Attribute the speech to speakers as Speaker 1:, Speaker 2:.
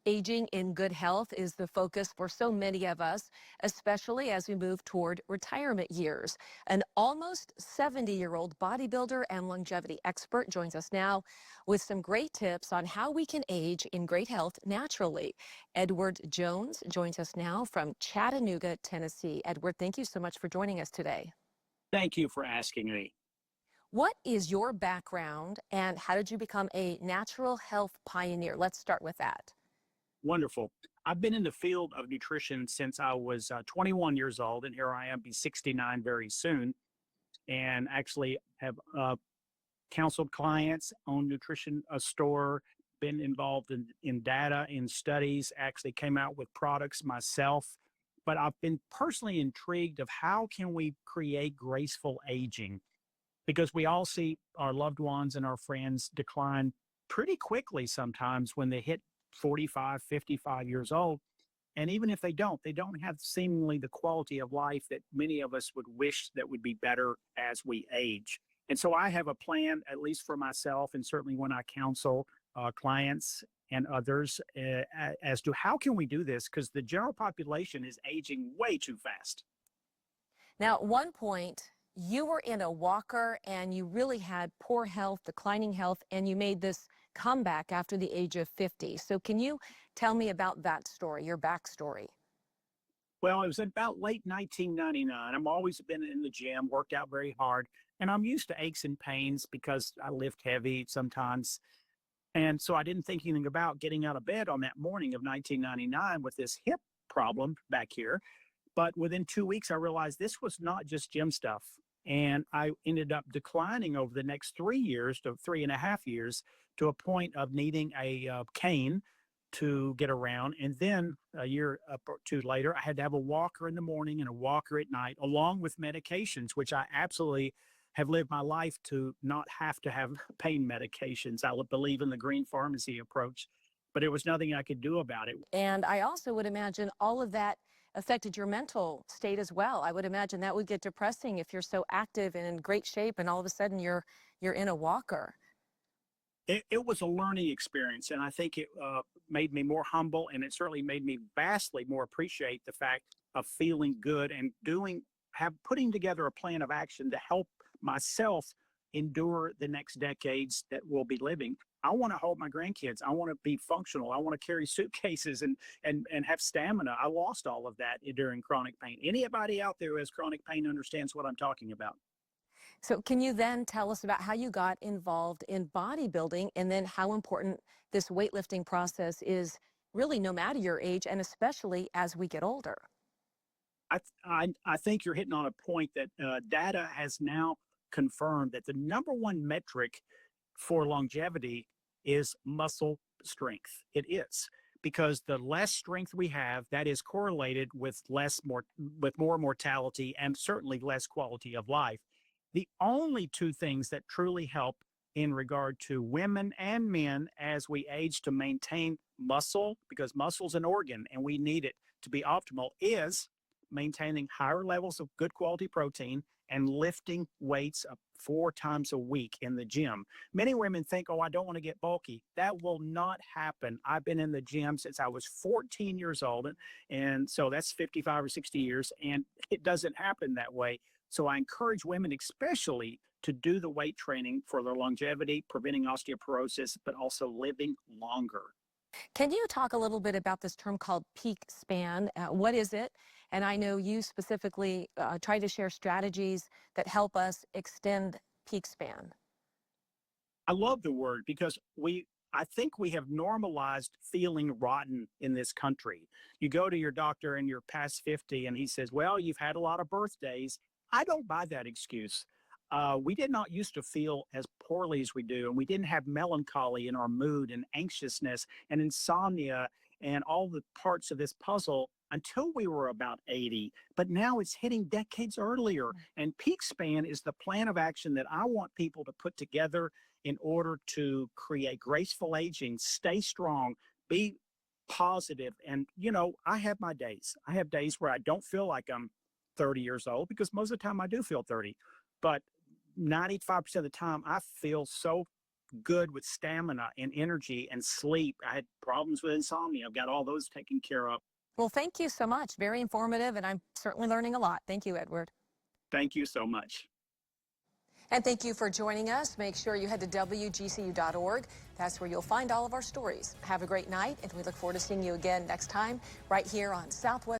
Speaker 1: Aging in good health is the focus for so many of us, especially as we move toward retirement years. An almost 70-year-old bodybuilder and longevity expert joins us now with some great tips on how we can age in great health naturally. Edward Jones joins us now from Chattanooga, Tennessee. Edward, thank you so much for joining us today.
Speaker 2: Thank you for asking me.
Speaker 1: What is your background and how did you become a natural health pioneer? Let's start with that.
Speaker 2: Wonderful. I've been in the field of nutrition since I was 21 years old, and here I am, be 69 very soon, and actually have counseled clients, owned nutrition a store, been involved in data, in studies, actually came out with products myself. But I've been personally intrigued of how can we create graceful aging, because we all see our loved ones and our friends decline pretty quickly sometimes when they hit 45, 55 years old. And even if they don't have seemingly the quality of life that many of us would wish that would be better as we age. And so I have a plan, at least for myself, and certainly when I counsel clients and others, as to how can we do this, because the general population is aging way too fast.
Speaker 1: Now, at one point, you were in a walker and you really had poor health, declining health, and you made this comeback after the age of 50. So can you tell me about that story, your backstory?
Speaker 2: Well, it was about late 1999. I've always been in the gym, worked out very hard, and I'm used to aches and pains because I lift heavy sometimes. And so I didn't think anything about getting out of bed on that morning of 1999 with this hip problem back here. But within 2 weeks, I realized this was not just gym stuff. And I ended up declining over the next 3 years to 3.5 years to a point of needing a cane to get around. And then a year or two later, I had to have a walker in the morning and a walker at night, along with medications, which I absolutely have lived my life to not have to have pain medications. I would believe in the green pharmacy approach, but there was nothing I could do about it.
Speaker 1: And I also would imagine all of that affected your mental state as well. I would imagine that would get depressing if you're so active and in great shape and all of a sudden you're in a walker.
Speaker 2: It was a learning experience, and I think it made me more humble, and it certainly made me vastly more appreciate the fact of feeling good and putting together a plan of action to help myself endure the next decades that we'll be living. I want to hold my grandkids. I want to be functional. I want to carry suitcases and have stamina. I lost all of that during chronic pain. Anybody out there who has chronic pain understands what I'm talking about.
Speaker 1: So can you then tell us about how you got involved in bodybuilding and then how important this weightlifting process is really no matter your age and especially as we get older?
Speaker 2: I think you're hitting on a point that data has now confirmed that the number one metric for longevity is muscle strength. It is, because the less strength we have, that is correlated with more mortality and certainly less quality of life. The only two things that truly help in regard to women and men as we age to maintain muscle, because muscle's an organ and we need it to be optimal, is maintaining higher levels of good quality protein and lifting weights 4 times a week in the gym. Many women think, oh, I don't want to get bulky. That will not happen. I've been in the gym since I was 14 years old, and so that's 55 or 60 years, and it doesn't happen that way. So I encourage women especially to do the weight training for their longevity, preventing osteoporosis, but also living longer.
Speaker 1: Can you talk a little bit about this term called peak span? What is it? And I know you specifically try to share strategies that help us extend peak span.
Speaker 2: I love the word because I think we have normalized feeling rotten in this country. You go to your doctor and you're past 50 and he says, well, you've had a lot of birthdays. I don't buy that excuse. We did not used to feel as poorly as we do, and we didn't have melancholy in our mood and anxiousness and insomnia and all the parts of this puzzle until we were about 80. But now it's hitting decades earlier, and peak span is the plan of action that I want people to put together in order to create graceful aging, stay strong, be positive. And, I have my days. I have days where I don't feel like I'm 30 years old, because most of the time I do feel 30, but 95% of the time I feel so good with stamina and energy and sleep. I had problems with insomnia. I've got all those taken care of.
Speaker 1: Well, thank you so much. Very informative, and I'm certainly learning a lot. Thank you, Edward.
Speaker 2: Thank you so much.
Speaker 1: And thank you for joining us. Make sure you head to WGCU.org. That's where you'll find all of our stories. Have a great night, and we look forward to seeing you again next time right here on Southwest.